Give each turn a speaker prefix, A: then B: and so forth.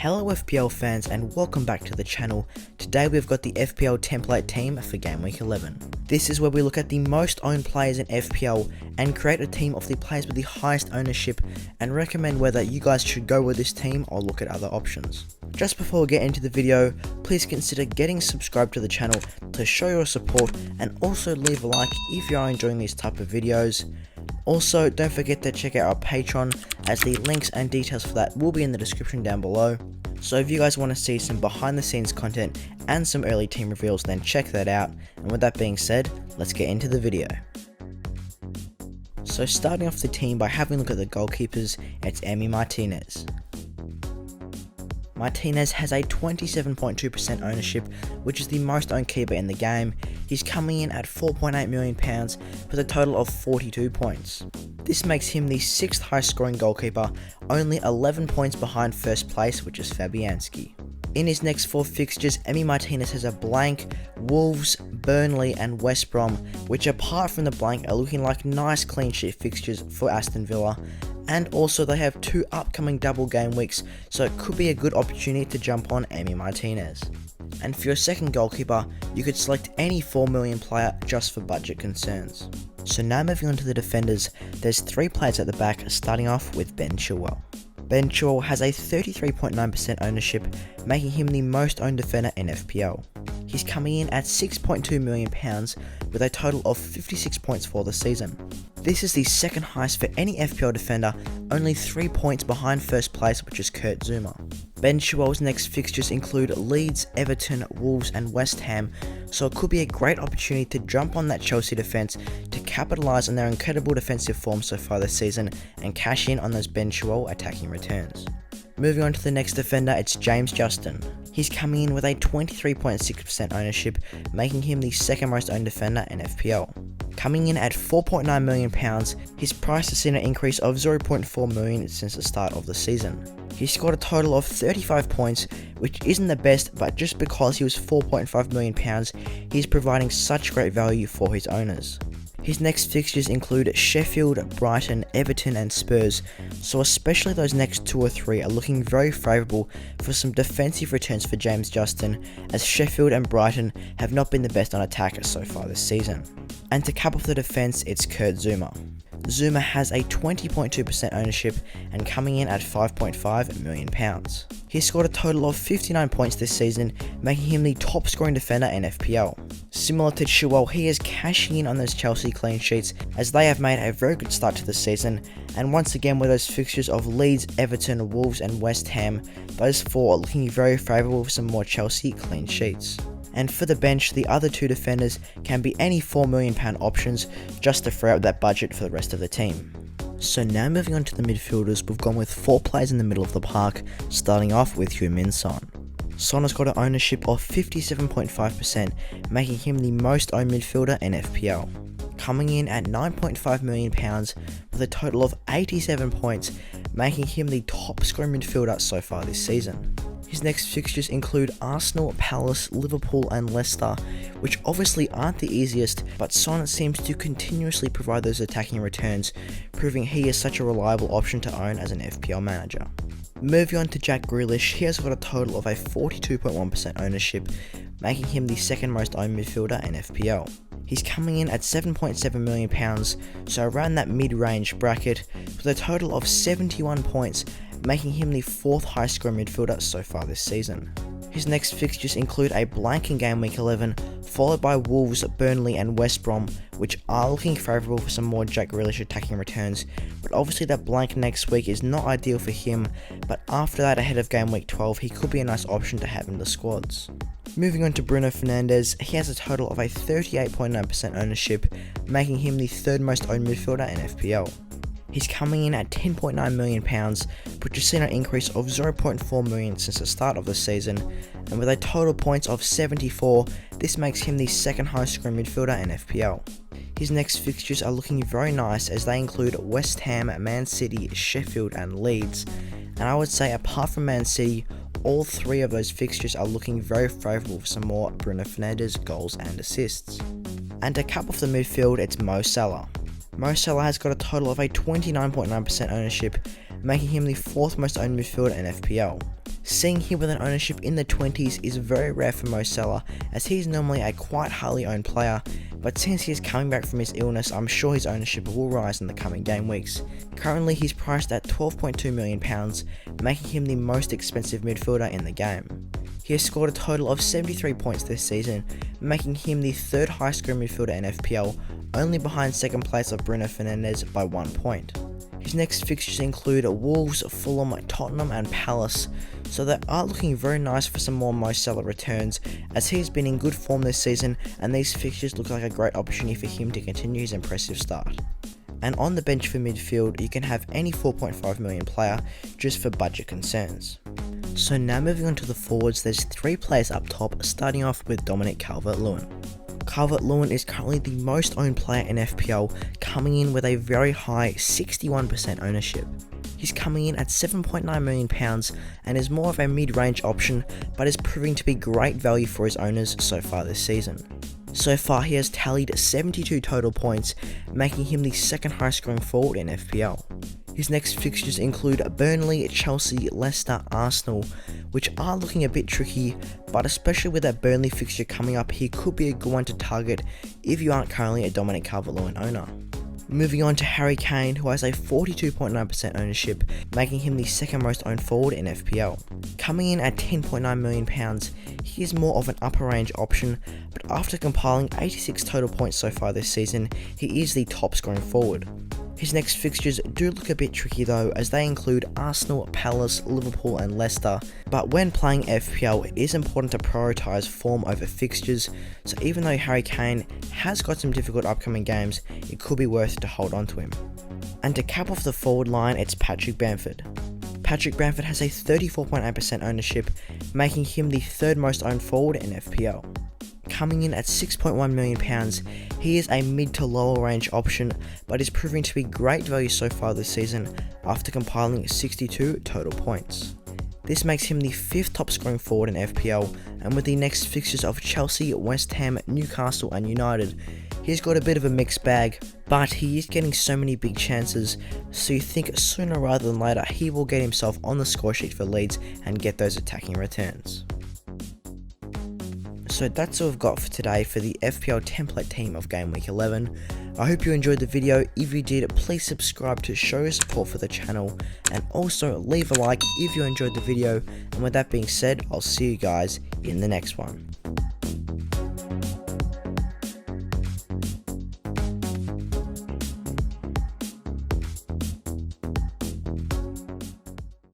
A: Hello FPL fans and welcome back to the channel. Today we've got the FPL template team for Game Week 11. This is where we look at the most owned players in FPL and create a team of the players with the highest ownership and recommend whether you guys should go with this team or look at other options. Just before we get into the video, please consider getting subscribed to the channel to show your support and also leave a like if you are enjoying these type of videos. Also, don't forget to check out our Patreon, as the links and details for that will be in the description down below. So if you guys want to see some behind the scenes content and some early team reveals, then check that out. And with that being said, let's get into the video. So starting off the team by having a look at the goalkeepers, it's Emi Martinez. Martinez has a 27.2% ownership, which is the most owned keeper in the game. He's coming in at £4.8 million with a total of 42 points. This makes him the 6th highest scoring goalkeeper, only 11 points behind first place, which is Fabianski. In his next 4 fixtures, Emi Martinez has a blank, Wolves, Burnley and West Brom, which apart from the blank are looking like nice clean sheet fixtures for Aston Villa. And also they have 2 upcoming double game weeks, so it could be a good opportunity to jump on Emi Martinez. And for your second goalkeeper, you could select any 4 million player just for budget concerns. So now moving on to the defenders, there's 3 players at the back, starting off with Ben Chilwell. Ben Chilwell has a 33.9% ownership, making him the most owned defender in FPL. He's coming in at £6.2 million with a total of 56 points for the season. This is the second highest for any FPL defender, only 3 points behind first place, which is Kurt Zouma. Ben Chilwell's next fixtures include Leeds, Everton, Wolves and West Ham, so it could be a great opportunity to jump on that Chelsea defence to capitalise on their incredible defensive form so far this season and cash in on those Ben Chilwell attacking returns. Moving on to the next defender, it's James Justin. He's coming in with a 23.6% ownership, making him the second most owned defender in FPL. Coming in at £4.9 million, his price has seen an increase of 0.4 million since the start of the season. He scored a total of 35 points, which isn't the best, but just because he was £4.5 million, he's providing such great value for his owners. His next fixtures include Sheffield, Brighton, Everton and Spurs, so especially those next 2 or 3 are looking very favourable for some defensive returns for James Justin, as Sheffield and Brighton have not been the best on attack so far this season. And to cap off the defence, it's Kurt Zouma. Zouma has a 20.2% ownership and coming in at £5.5 million. He scored a total of 59 points this season, making him the top scoring defender in FPL. Similar to Chilwell, he is cashing in on those Chelsea clean sheets, as they have made a very good start to the season, and once again with those fixtures of Leeds, Everton, Wolves and West Ham, those 4 are looking very favourable for some more Chelsea clean sheets. And for the bench, the other 2 defenders can be any £4 million options just to free up that budget for the rest of the team. So now moving on to the midfielders, we've gone with 4 players in the middle of the park, starting off with Heung-min Son. Son has got an ownership of 57.5%, making him the most owned midfielder in FPL. Coming in at £9.5 million with a total of 87 points, making him the top scoring midfielder so far this season. His next fixtures include Arsenal, Palace, Liverpool and Leicester, which obviously aren't the easiest, but Son seems to continuously provide those attacking returns, proving he is such a reliable option to own as an FPL manager. Moving on to Jack Grealish, he has got a total of a 42.1% ownership, making him the second most owned midfielder in FPL. He's coming in at £7.7 million, so around that mid-range bracket, with a total of 71 points, making him the 4th highest scoring midfielder so far this season. His next fixtures include a blank in Game Week 11, followed by Wolves, Burnley and West Brom, which are looking favourable for some more Jack Grealish attacking returns, but obviously that blank next week is not ideal for him, but after that ahead of Game Week 12 he could be a nice option to have in the squads. Moving on to Bruno Fernandes, he has a total of a 38.9% ownership, making him the 3rd most owned midfielder in FPL. He's coming in at £10.9 million, which has seen an increase of 0.4 million since the start of the season, and with a total points of 74, this makes him the 2nd highest scoring midfielder in FPL. His next fixtures are looking very nice, as they include West Ham, Man City, Sheffield and Leeds, and I would say apart from Man City, all 3 of those fixtures are looking very favourable for some more Bruno Fernandes goals and assists. And to cap off the midfield, it's Mo Salah. Mo Salah has got a total of a 29.9% ownership, making him the 4th most owned midfielder in FPL. Seeing him with an ownership in the 20s is very rare for Mo Salah, as he's normally a quite highly owned player, but since he is coming back from his illness, I'm sure his ownership will rise in the coming game weeks. Currently he's priced at £12.2 million, making him the most expensive midfielder in the game. He has scored a total of 73 points this season, making him the third highest scoring midfielder in FPL, only behind second place of Bruno Fernandes by 1 point. His next fixtures include Wolves, Fulham, Tottenham and Palace, so they are looking very nice for some more Mo Salah returns, as he has been in good form this season and these fixtures look like a great opportunity for him to continue his impressive start. And on the bench for midfield, you can have any 4.5 million player just for budget concerns. So now moving on to the forwards, there's 3 players up top, starting off with Dominic Calvert-Lewin. Calvert-Lewin is currently the most owned player in FPL, coming in with a very high 61% ownership. He's coming in at £7.9 million and is more of a mid-range option, but is proving to be great value for his owners so far this season. So far he has tallied 72 total points, making him the second highest scoring forward in FPL. His next fixtures include Burnley, Chelsea, Leicester, Arsenal, which are looking a bit tricky, but especially with that Burnley fixture coming up, he could be a good one to target if you aren't currently a Dominic Calvert-Lewin owner. Moving on to Harry Kane, who has a 42.9% ownership, making him the second most owned forward in FPL. Coming in at £10.9 million, he is more of an upper range option, but after compiling 86 total points so far this season, he is the top scoring forward. His next fixtures do look a bit tricky though, as they include Arsenal, Palace, Liverpool and Leicester, but when playing FPL it is important to prioritise form over fixtures, so even though Harry Kane has got some difficult upcoming games, it could be worth it to hold on to him. And to cap off the forward line, it's Patrick Bamford. Patrick Bamford has a 34.8% ownership, making him the third most owned forward in FPL. Coming in at £6.1 million, he is a mid to lower range option, but is proving to be great value so far this season after compiling 62 total points. This makes him the 5th top scoring forward in FPL, and with the next fixtures of Chelsea, West Ham, Newcastle and United, he's got a bit of a mixed bag, but he is getting so many big chances, so you think sooner rather than later he will get himself on the score sheet for Leeds and get those attacking returns. So that's all we've got for today for the FPL template team of Game Week 11. I hope you enjoyed the video. If you did, please subscribe to show your support for the channel, and also leave a like if you enjoyed the video. And with that being said, I'll see you guys in the next one.